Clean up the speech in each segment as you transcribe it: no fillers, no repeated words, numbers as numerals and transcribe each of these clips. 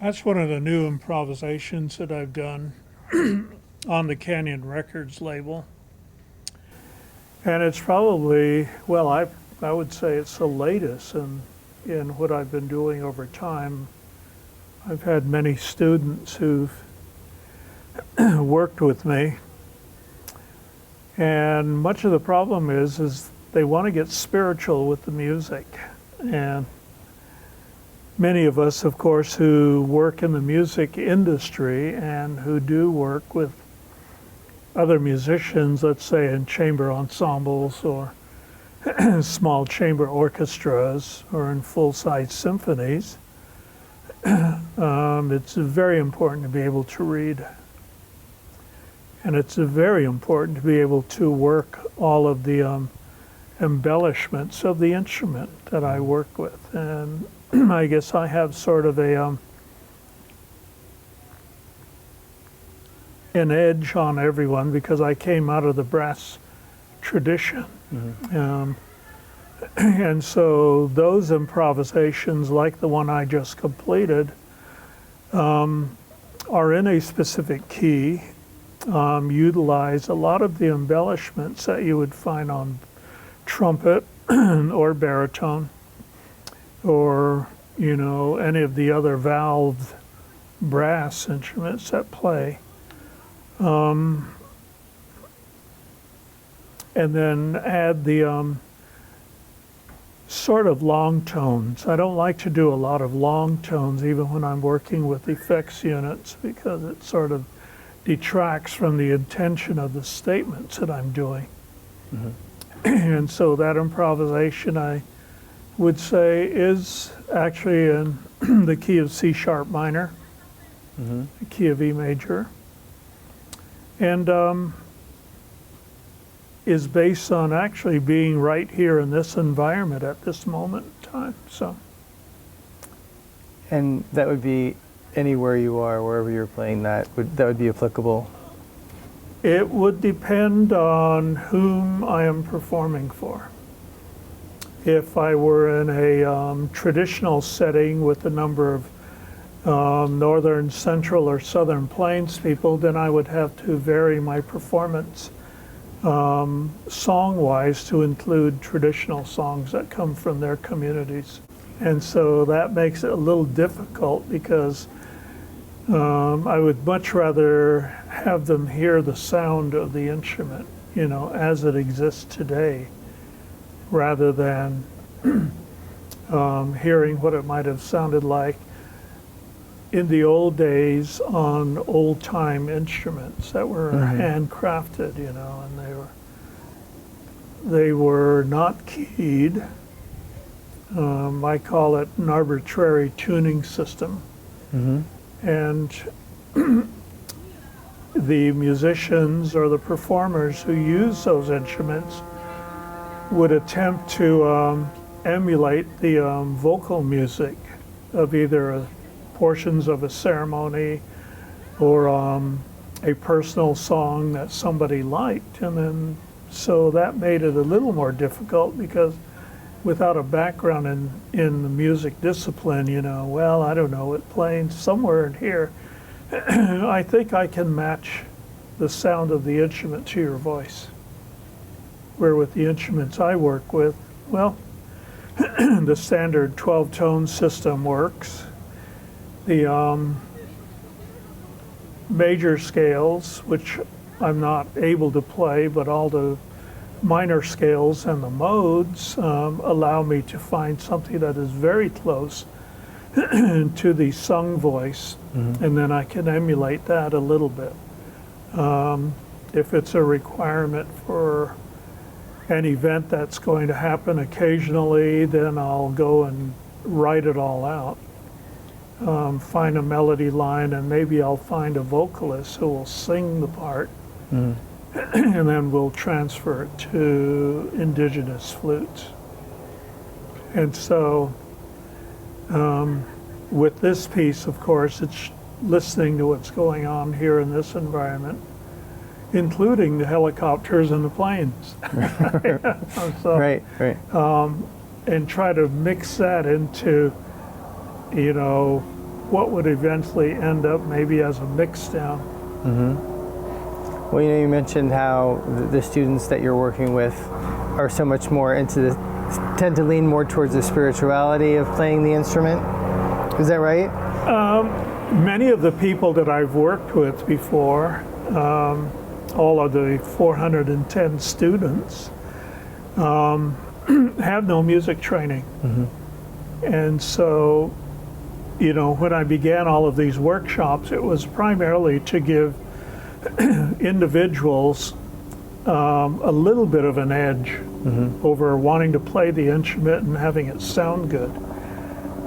That's one of the new improvisations that I've done on the Canyon Records label. And it's probably, well, I would say it's the latest in what I've been doing over time. I've had many students who've worked with me, and much of the problem is they want to get spiritual with the music. And many of us, of course, who work in the music industry and who do work with other musicians, let's say in chamber ensembles or small chamber orchestras or in full-size symphonies, it's very important to be able to read. And it's very important to be able to work all of the embellishments of the instrument that I work with. And I guess I have sort of an edge on everyone because I came out of the brass tradition. Mm-hmm. And so those improvisations, like the one I just completed, are in a specific key, utilize a lot of the embellishments that you would find on trumpet or baritone or, you know, any of the other valved brass instruments that play. And then add the sort of long tones. I don't like to do a lot of long tones even when I'm working with effects units because it sort of detracts from the intention of the statements that I'm doing. Mm-hmm. And so that improvisation, I would say, is actually in the key of C sharp minor, mm-hmm. the key of E major, and is based on actually being right here in this environment at this moment in time. So. And that would be anywhere you are, wherever you're playing that would be applicable? It would depend on whom I am performing for. If I were in a traditional setting with a number of northern, central, or southern plains people, then I would have to vary my performance song-wise to include traditional songs that come from their communities. And so that makes it a little difficult because I would much rather have them hear the sound of the instrument, you know, as it exists today, rather than hearing what it might have sounded like in the old days on old-time instruments that were mm-hmm. handcrafted, you know, and they were not keyed. I call it an arbitrary tuning system. Mm-hmm. And the musicians or the performers who use those instruments would attempt to emulate the vocal music of either portions of a ceremony or a personal song that somebody liked. And then so that made it a little more difficult because without a background in the music discipline, you know, well, I don't know, it playing somewhere in here, I think I can match the sound of the instrument to your voice. Where with the instruments I work with, well, the standard 12-tone system works. The major scales, which I'm not able to play, but all the minor scales and the modes allow me to find something that is very close to the sung voice, mm-hmm. and then I can emulate that a little bit. If it's a requirement for an event that's going to happen occasionally, then I'll go and write it all out. Find a melody line, and maybe I'll find a vocalist who will sing the part, mm-hmm. and then we'll transfer it to indigenous flutes. And so with this piece, of course, it's listening to what's going on here in this environment, including the helicopters and the planes. So, right. And try to mix that into, you know, what would eventually end up maybe as a mix down. Well, you know, you mentioned how the students that you're working with are so much more tend to lean more towards the spirituality of playing the instrument. Is that right? Many of the people that I've worked with before, all of the 410 students, have no music training. And so, you know, when I began all of these workshops, it was primarily to give individuals a little bit of an edge over wanting to play the instrument and having it sound good.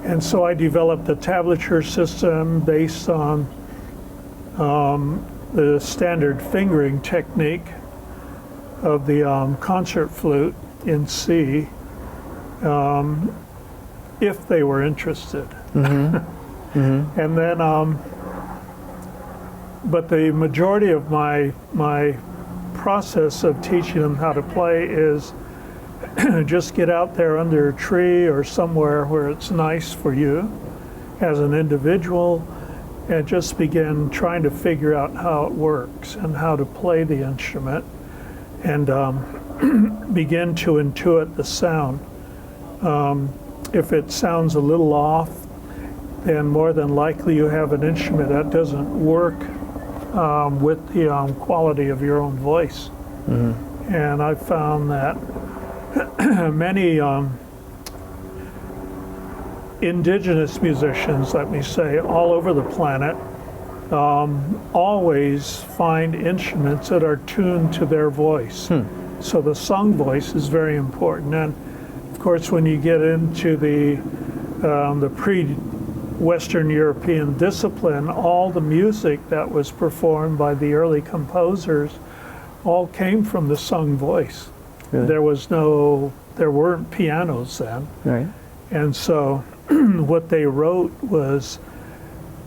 And so I developed a tablature system based on the standard fingering technique of the concert flute in C, if they were interested. And then, but the majority of my process of teaching them how to play is just get out there under a tree or somewhere where it's nice for you as an individual and just begin trying to figure out how it works and how to play the instrument and begin to intuit the sound. If it sounds a little off, then more than likely you have an instrument that doesn't work with the quality of your own voice. And I found that many indigenous musicians, let me say, all over the planet, always find instruments that are tuned to their voice. So the sung voice is very important. And of course, when you get into the pre-Western European discipline, all the music that was performed by the early composers all came from the sung voice. Really? There weren't pianos then. Right. And so what they wrote was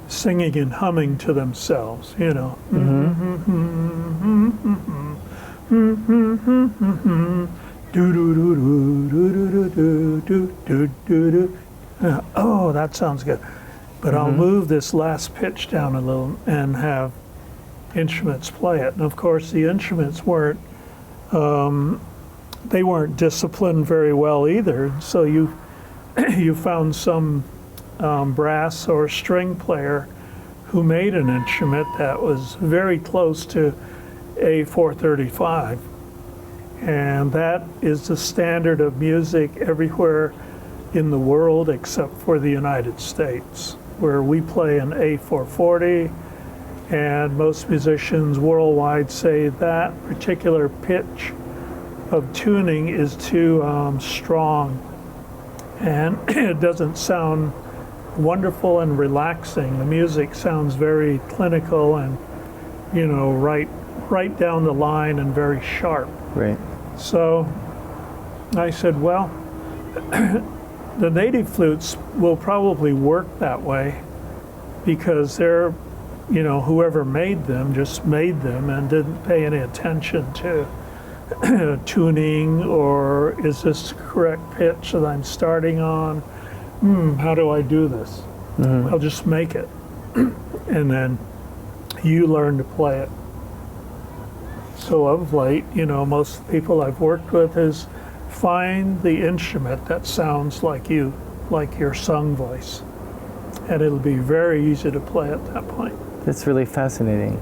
singing and humming to themselves, you know. Oh, that sounds good. But I'll move this last pitch down a little and have instruments play it. And of course, the instruments weren't disciplined very well either. So you found some brass or string player who made an instrument that was very close to A.0435. And that is the standard of music everywhere in the world except for the United States, where we play an A440, and most musicians worldwide say that particular pitch of tuning is too strong, and it doesn't sound wonderful and relaxing. The music sounds very clinical and, you know, right down the line and very sharp. Right. So I said, well, the native flutes will probably work that way because they're, you know, whoever made them just made them and didn't pay any attention to tuning, or is this the correct pitch that I'm starting on? How do I do this? I'll just make it. And then you learn to play it. So of late, you know, most people I've worked with is find the instrument that sounds like you, like your sung voice. And it'll be very easy to play at that point. That's really fascinating.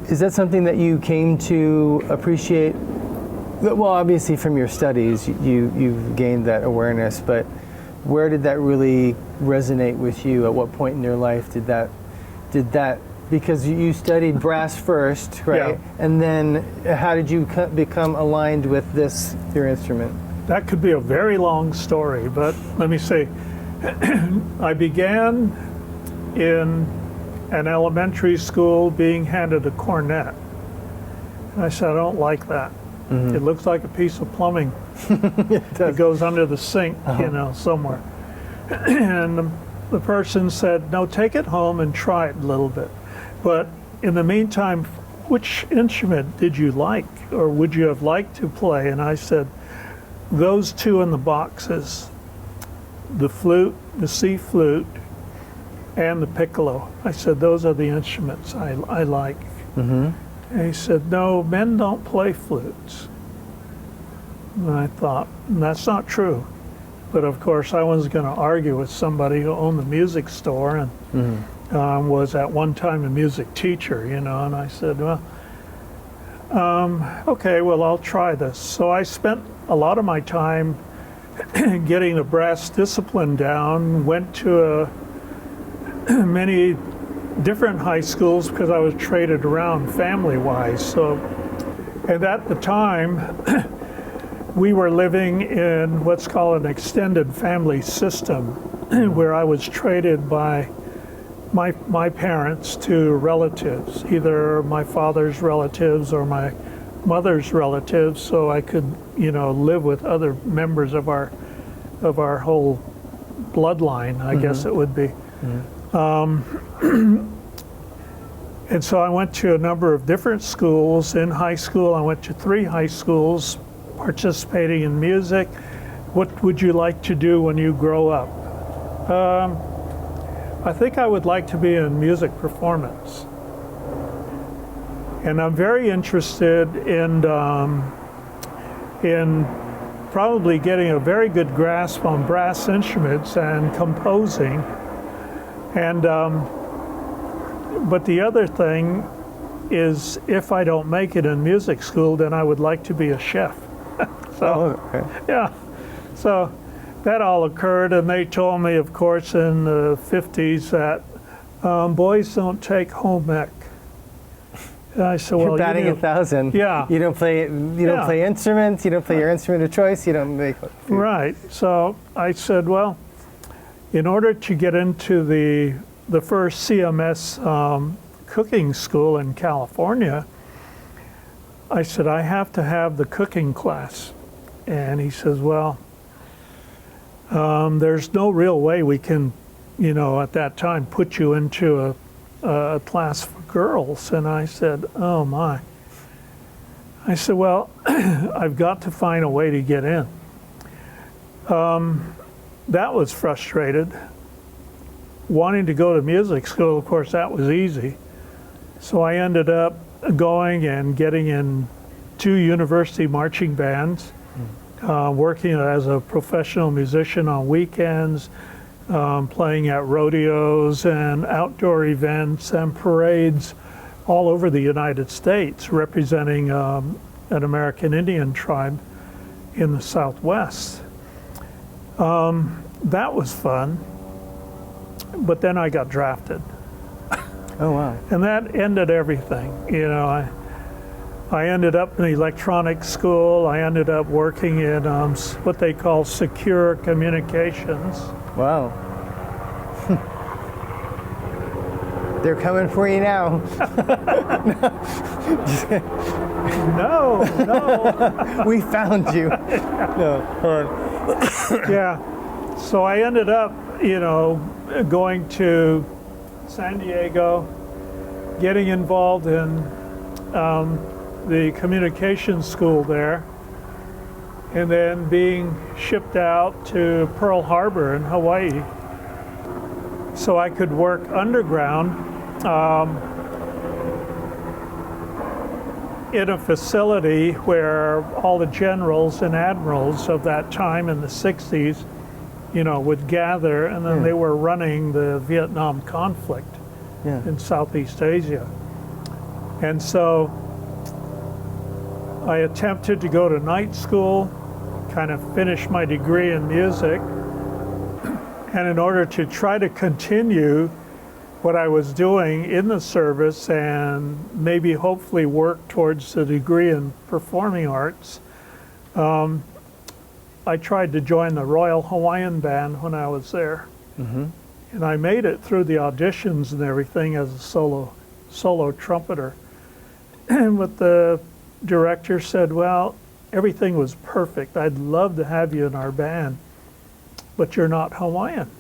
Is that something that you came to appreciate? Well, obviously from your studies, you've gained that awareness, but where did that really resonate with you? At what point in your life did that, because you studied brass first, right? Yeah. And then how did you become aligned with this, your instrument? That could be a very long story, but let me say, I began in an elementary school being handed a cornet. And I said, I don't like that. It looks like a piece of plumbing. It goes under the sink, you know, somewhere. And the person said, no, take it home and try it a little bit. But in the meantime, which instrument did you like, or would you have liked to play? And I said, those two in the boxes. the flute, the C flute, and the piccolo. I said, those are the instruments I like. And he said, no, men don't play flutes. And I thought, that's not true. But of course, I wasn't going to argue with somebody who owned the music store and was at one time a music teacher, you know. And I said, well, okay, well, I'll try this. So I spent a lot of my time getting the brass discipline down, went to many different high schools because I was traded around family-wise. So, and at the time, we were living in what's called an extended family system, where I was traded by my parents to relatives, either my father's relatives or my mother's relatives, so I could, you know, live with other members of our whole bloodline, I guess it would be. And so I went to a number of different schools. In high school, I went to 3 high schools participating in music. What would you like to do when you grow up? I think I would like to be in music performance. And I'm very interested in probably getting a very good grasp on brass instruments and composing. And but the other thing is, if I don't make it in music school, then I would like to be a chef. Yeah, so that all occurred, and they told me, of course, in the 50s that boys don't take home ec. And I said, well, you're batting 1,000. Yeah. You don't play instruments. You don't play your instrument of choice. You don't make food. Right. So I said, well, in order to get into the first CMS cooking school in California, I said, I have to have the cooking class. And he says, well, there's no real way we can, you know, at that time, put you into a class for girls. And I said, oh my. I said, well, I've got to find a way to get in. That was frustrated. Wanting to go to music school, of course, that was easy. So I ended up going and getting in 2 university marching bands, working as a professional musician on weekends, playing at rodeos and outdoor events and parades all over the United States, representing an American Indian tribe in the Southwest. That was fun, but then I got drafted. Oh, wow. And that ended everything. You know, I ended up in electronics school. I ended up working in what they call secure communications. Wow. They're coming for you now. No. We found you. No. Yeah. So I ended up, you know, going to San Diego, getting involved in the communications school there, and then being shipped out to Pearl Harbor in Hawaii so I could work underground in a facility where all the generals and admirals of that time in the 60s, you know, would gather, and then they were running the Vietnam conflict in Southeast Asia. And so I attempted to go to night school, kind of finish my degree in music, and in order to try to continue what I was doing in the service and maybe hopefully work towards a degree in performing arts, I tried to join the Royal Hawaiian Band when I was there. And I made it through the auditions and everything as a solo trumpeter. But the director said, well, everything was perfect. I'd love to have you in our band, but you're not Hawaiian.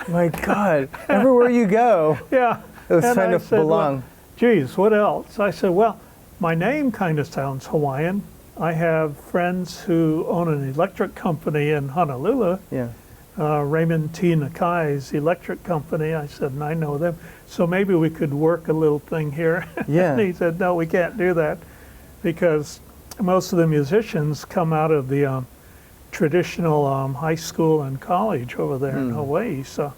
My God, everywhere you go. Yeah. It was And trying I to said, belong. well, geez, what else? I said, well, my name kind of sounds Hawaiian. I have friends who own an electric company in Honolulu. Yeah. Raymond T. Nakai's electric company. I said, and I know them, so maybe we could work a little thing here. Yeah. And he said, no, we can't do that because most of the musicians come out of the traditional high school and college over there in Hawaii. So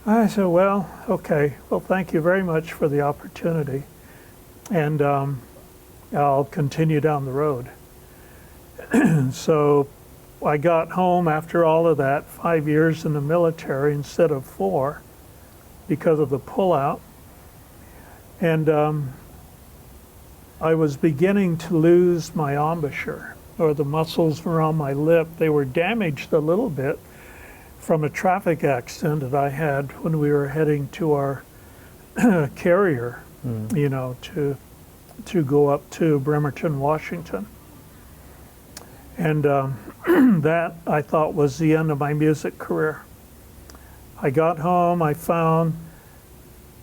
I said, well, okay, well, thank you very much for the opportunity. And I'll continue down the road. So I got home after all of that, 5 years in the military instead of 4 because of the pullout. And I was beginning to lose my embouchure, or the muscles around my lip. They were damaged a little bit from a traffic accident that I had when we were heading to our carrier, you know, to go up to Bremerton, Washington. And that, I thought, was the end of my music career. I got home, I found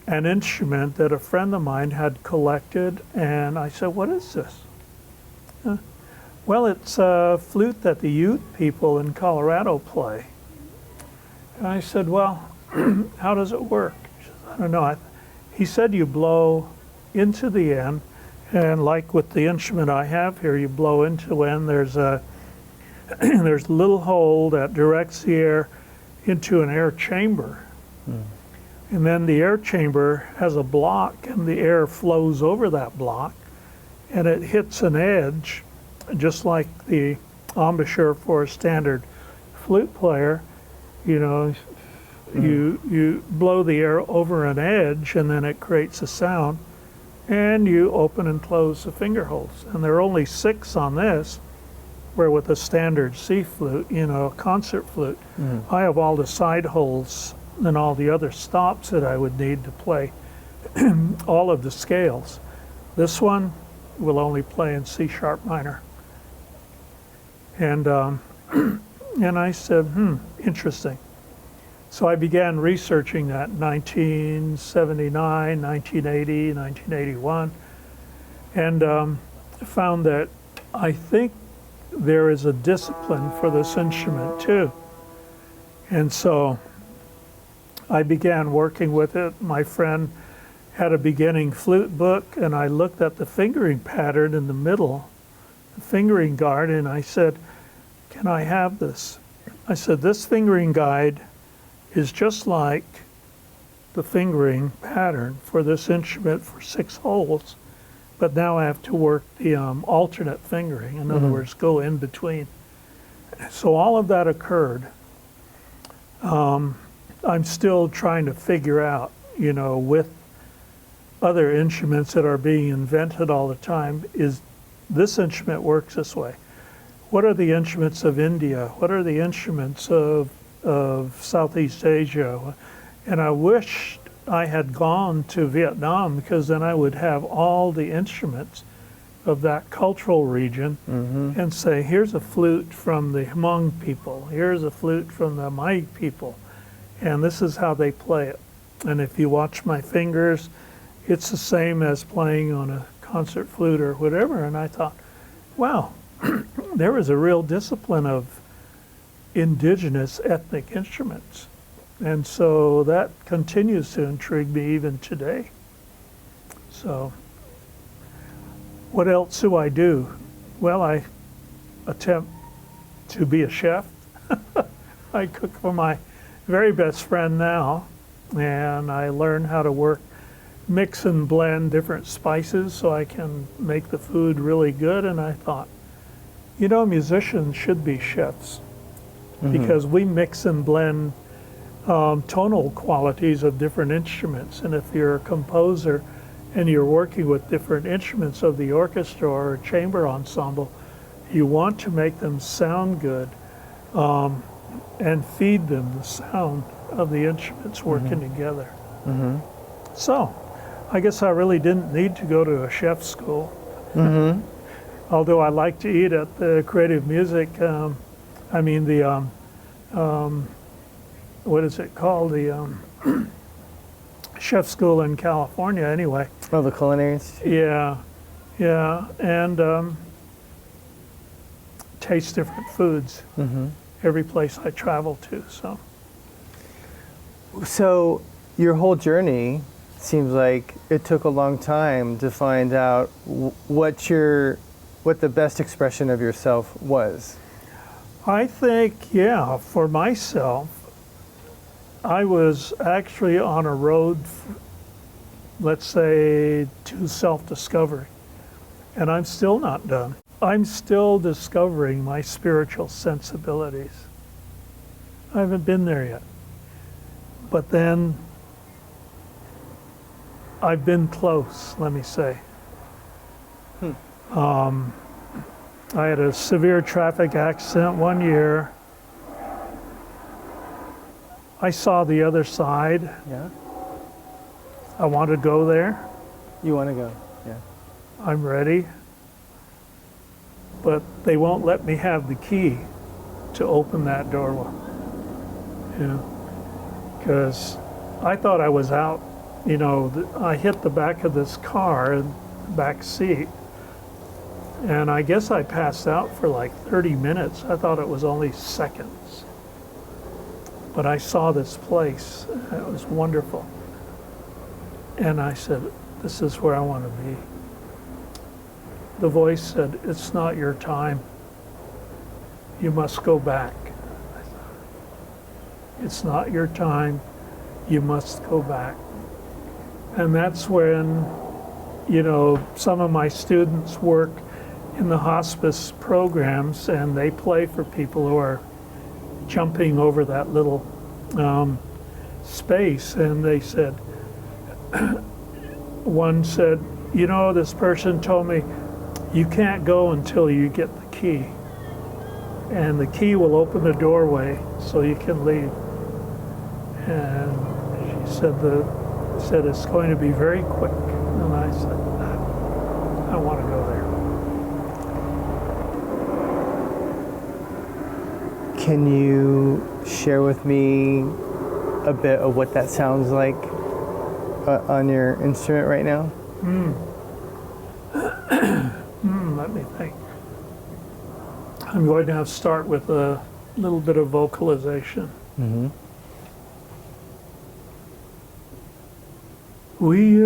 an instrument that a friend of mine had collected, and I said, what is this? Well, it's a flute that the Ute people in Colorado play. And I said, well, how does it work? She said, I don't know. He said you blow into the end, and like with the instrument I have here, you blow into end. There's a little hole that directs the air into an air chamber. And then the air chamber has a block, and the air flows over that block, and it hits an edge, just like the embouchure for a standard flute player. You know, you blow the air over an edge, and then it creates a sound, and you open and close the finger holes. And there are only 6 on this, where with a standard C flute, you know, a concert flute, I have all the side holes and all the other stops that I would need to play all of the scales. This one will only play in C sharp minor. And and I said, interesting. So I began researching that in 1979, 1980, 1981, and found that I think there is a discipline for this instrument too. And so I began working with it. My friend had a beginning flute book, and I looked at the fingering pattern in the middle, the fingering guide, and I said, can I have this? I said, this fingering guide is just like the fingering pattern for this instrument for 6 holes, but now I have to work the alternate fingering. In other words, go in between. So all of that occurred. I'm still trying to figure out, you know, with other instruments that are being invented all the time, is this instrument works this way. What are the instruments of India? What are the instruments of Southeast Asia? And I wished I had gone to Vietnam, because then I would have all the instruments of that cultural region and say, here's a flute from the Hmong people, here's a flute from the Mai people, and this is how they play it. And if you watch my fingers, it's the same as playing on a concert flute or whatever. And I thought, wow, there was a real discipline of indigenous ethnic instruments. And so that continues to intrigue me even today. So what else do I do? Well, I attempt to be a chef. I cook for my very best friend now, and I learn how to mix and blend different spices so I can make the food really good. And I thought, you know, musicians should be chefs, because we mix and blend tonal qualities of different instruments. And if you're a composer and you're working with different instruments of the orchestra or chamber ensemble, you want to make them sound good and feed them the sound of the instruments working together. So I guess I really didn't need to go to a chef school. Although I like to eat at the creative music, what is it called? The chef school in California anyway. Oh, the Culinary Institute? Yeah, and taste different foods. every place I travel to. So your whole journey seems like it took a long time to find out what the best expression of yourself was. I think, yeah, for myself, I was actually on a road, let's say, to self-discovery. And I'm still not done. I'm still discovering my spiritual sensibilities. I haven't been there yet. But then I've been close, let me say. I had a severe traffic accident one year. I saw the other side. Yeah? I want to go there. You want to go? Yeah. I'm ready. But they won't let me have the key to open that door. Because I thought I was out. You know, I hit the back of this car in the back seat. And I guess I passed out for like 30 minutes. I thought it was only seconds. But I saw this place. It was wonderful. And I said, this is where I want to be. The voice said, it's not your time. You must go back. It's not your time. You must go back. And that's when, you know, some of my students work in the hospice programs, and they play for people who are jumping over that little space. And they said, one said, you know, this person told me, you can't go until you get the key. And the key will open the doorway so you can leave. And she said it's going to be very quick. And I said, I want to go there. Can you share with me a bit of what that sounds like on your instrument right now? Let me think. I'm going to have to start with a little bit of vocalization. Mm-hmm. We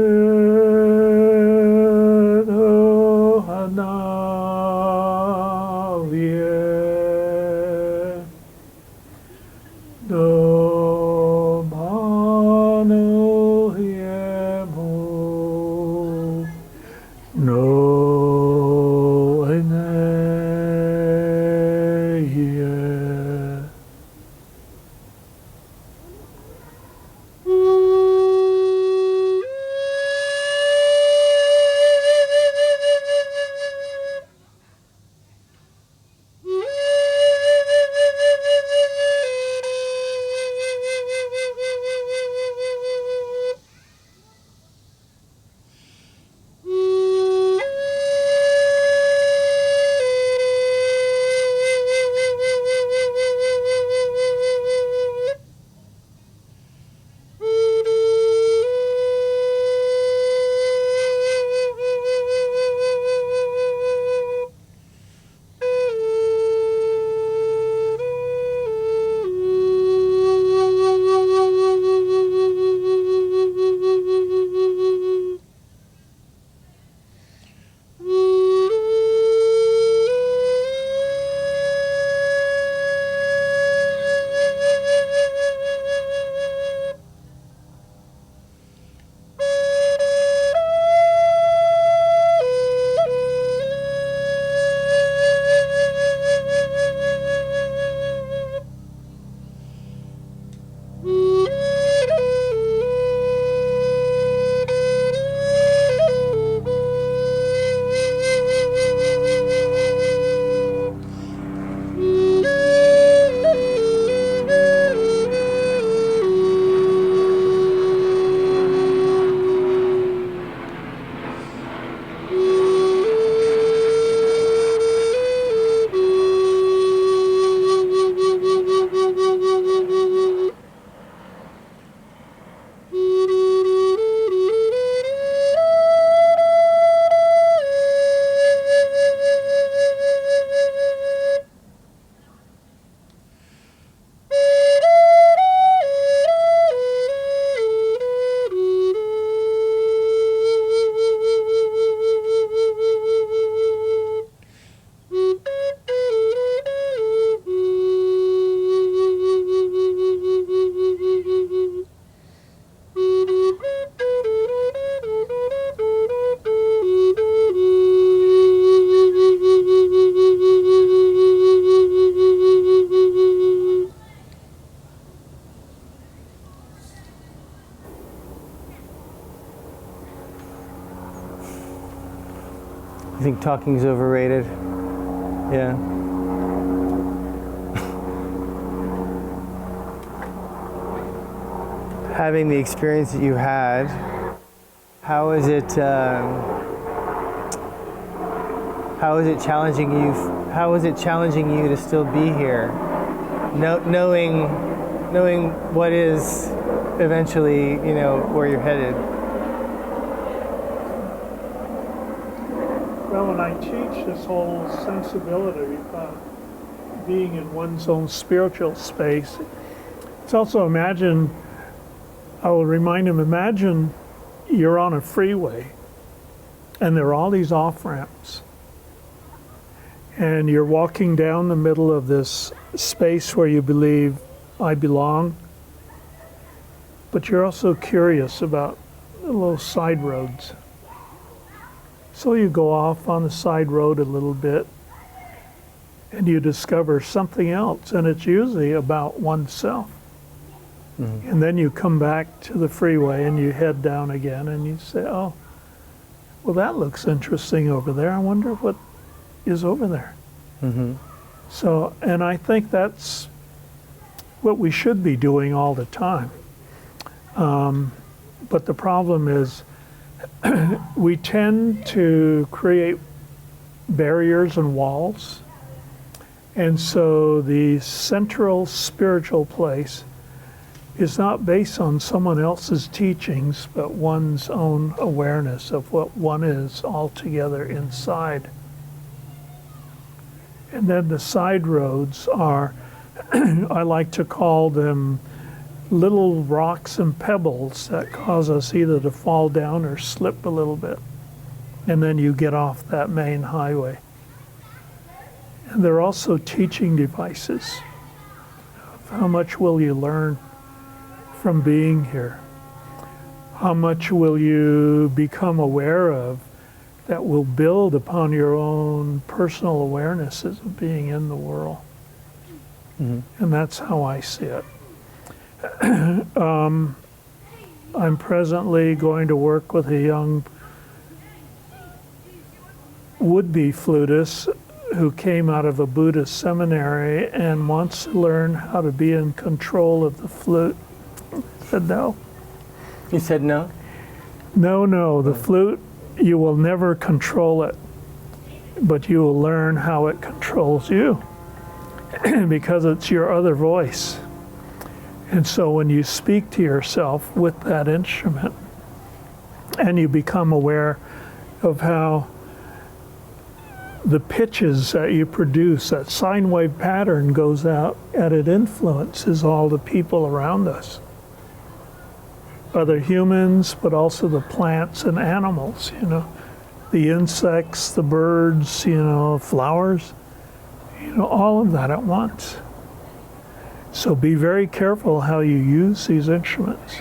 You think talking's overrated? Yeah. Having the experience that you had, how is it challenging you? How is it challenging you to still be here, knowing what is eventually, where you're headed? Well, when I teach this whole sensibility about being in one's own spiritual space, it's also I will remind them, imagine you're on a freeway and there are all these off-ramps. And you're walking down the middle of this space where you believe, I belong. But you're also curious about the little side roads. So you go off on the side road a little bit and you discover something else, and it's usually about oneself. Mm-hmm. And then you come back to the freeway and you head down again and you say, oh, well, that looks interesting over there. I wonder what is over there. Mm-hmm. So, and I think that's what we should be doing all the time. But the problem is we tend to create barriers and walls. And so the central spiritual place is not based on someone else's teachings, but one's own awareness of what one is altogether inside. And then the side roads are, I like to call them little rocks and pebbles that cause us either to fall down or slip a little bit. And then you get off that main highway. And they're also teaching devices. How much will you learn from being here? How much will you become aware of that will build upon your own personal awarenesses of being in the world? Mm-hmm. And that's how I see it. I'm presently going to work with a young would-be flutist who came out of a Buddhist seminary and wants to learn how to be in control of the flute. I said no. You said no? No, the flute, you will never control it, but you will learn how it controls you because it's your other voice. And so when you speak to yourself with that instrument and you become aware of how the pitches that you produce, that sine wave pattern goes out and it influences all the people around us. Other humans, but also the plants and animals, the insects, the birds, flowers, all of that at once. So be very careful how you use these instruments.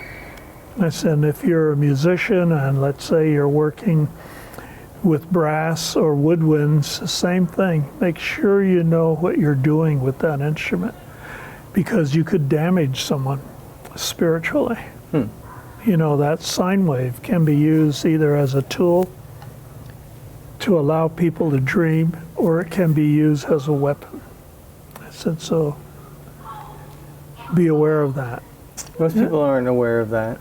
I said, if you're a musician and let's say you're working with brass or woodwinds, the same thing. Make sure you know what you're doing with that instrument because you could damage someone spiritually. That sine wave can be used either as a tool to allow people to dream or it can be used as a weapon. I said, so be aware of that. Most people aren't aware of that.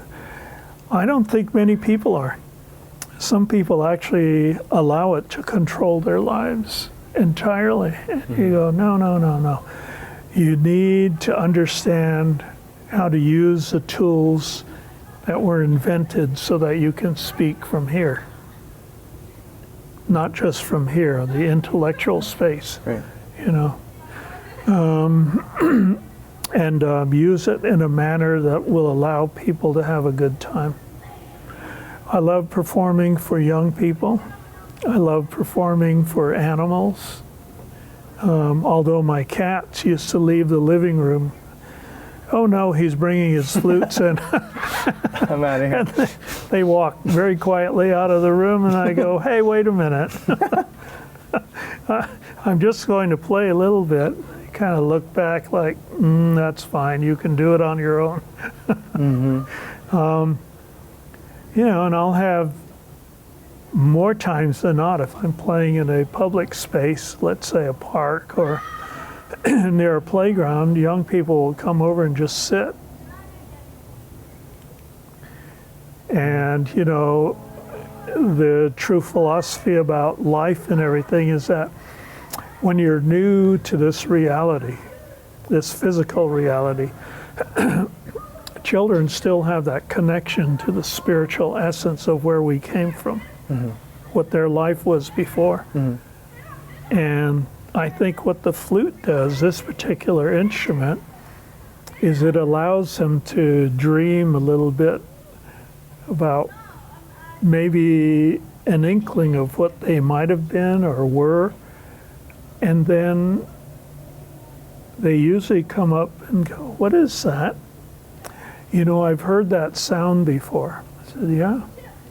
I don't think many people are. Some people actually allow it to control their lives entirely. And you go, no. You need to understand how to use the tools that were invented so that you can speak from here. Not just from here, the intellectual space, right. And use it in a manner that will allow people to have a good time. I love performing for young people. I love performing for animals. Although my cats used to leave the living room. Oh no, he's bringing his flutes in. I'm out of here. And they walk very quietly out of the room and I go, hey, wait a minute. I'm just going to play a little bit. They kind of look back like, that's fine, you can do it on your own. Mm-hmm. And I'll have more times than not, if I'm playing in a public space, let's say a park or near a playground, young people will come over and just sit. And, you know, the true philosophy about life and everything is that when you're new to this reality, this physical reality, children still have that connection to the spiritual essence of where we came from, what their life was before. And I think what the flute does, this particular instrument, is it allows them to dream a little bit about maybe an inkling of what they might have been or were, and then they usually come up and go, "What is that? You know, I've heard that sound before." I said, "Yeah,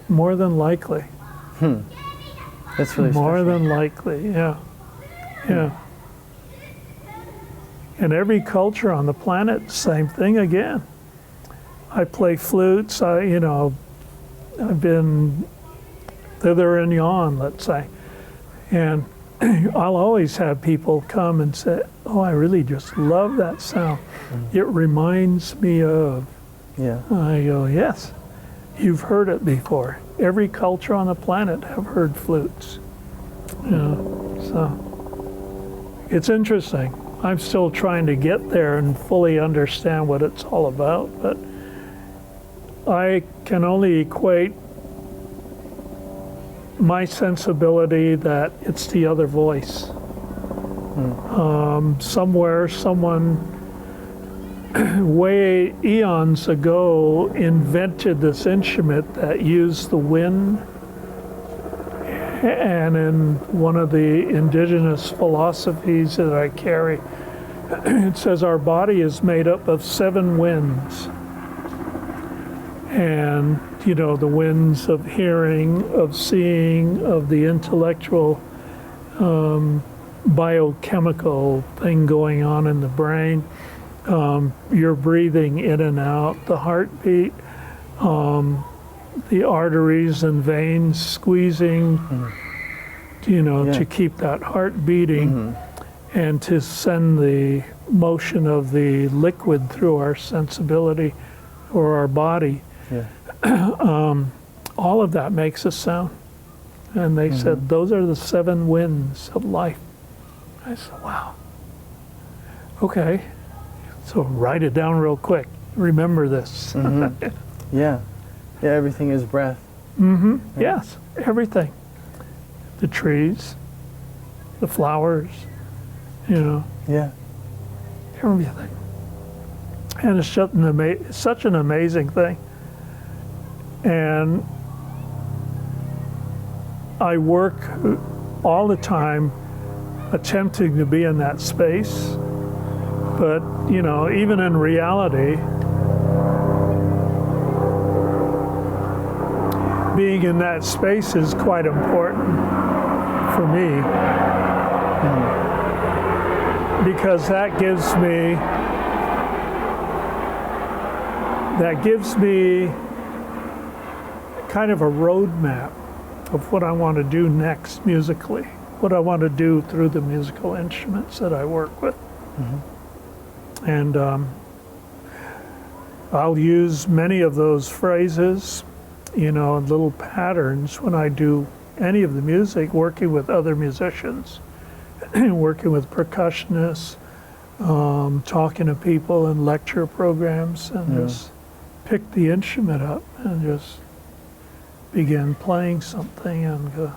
more than likely." That's really more special. than likely, yeah. Yeah. And every culture on the planet, same thing again. I play flutes, I've been thither and yon, let's say. And I'll always have people come and say, "Oh, I really just love that sound. It reminds me of." Yeah. I go, "Yes, you've heard it before. Every culture on the planet have heard flutes." You know, so it's interesting. I'm still trying to get there and fully understand what it's all about, but I can only equate my sensibility that it's the other voice. Somewhere, someone way eons ago invented this instrument that used the wind. And in one of the indigenous philosophies that I carry, it says our body is made up of 7 winds. And, you know, the winds of hearing, of seeing, of the intellectual, biochemical thing going on in the brain, your breathing in and out, the heartbeat, the arteries and veins squeezing, to keep that heart beating, and to send the motion of the liquid through our sensibility or our body. All of that makes a sound. And they said, those are the 7 winds of life. I said, wow. Okay. So write it down real quick. Remember this. Yeah. Yeah, everything is breath. Yes, everything. The trees, the flowers, Yeah. everything. And it's just such an amazing thing. And I work all the time attempting to be in that space. But, even in reality, being in that space is quite important for me. Because that gives me kind of a roadmap of what I want to do next musically, what I want to do through the musical instruments that I work with. And I'll use many of those phrases, little patterns when I do any of the music, working with other musicians, working with percussionists, talking to people in lecture programs, and just pick the instrument up and just begin playing something and go,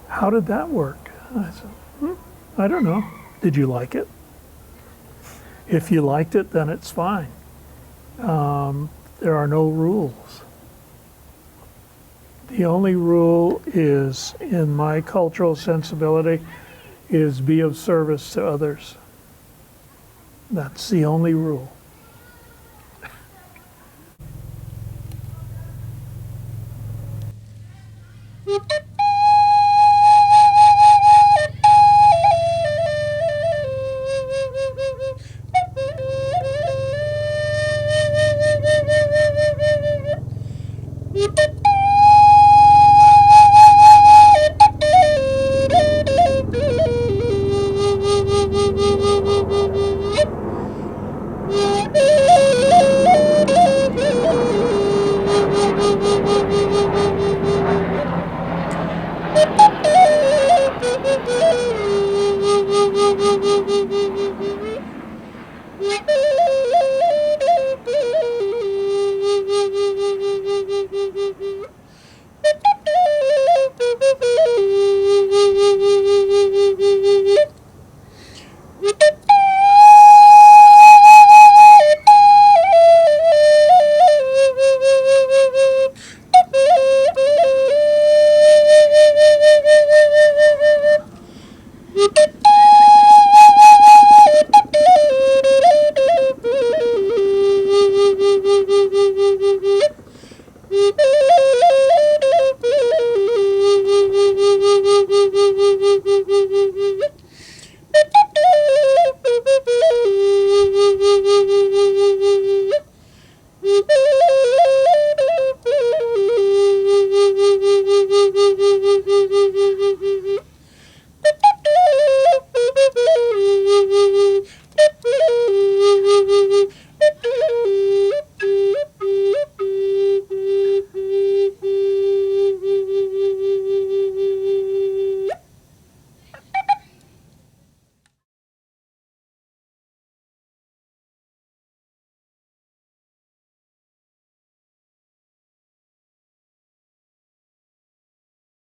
how did that work? I said, I don't know. Did you like it? If you liked it, then it's fine. There are no rules. The only rule is, in my cultural sensibility, is be of service to others. That's the only rule.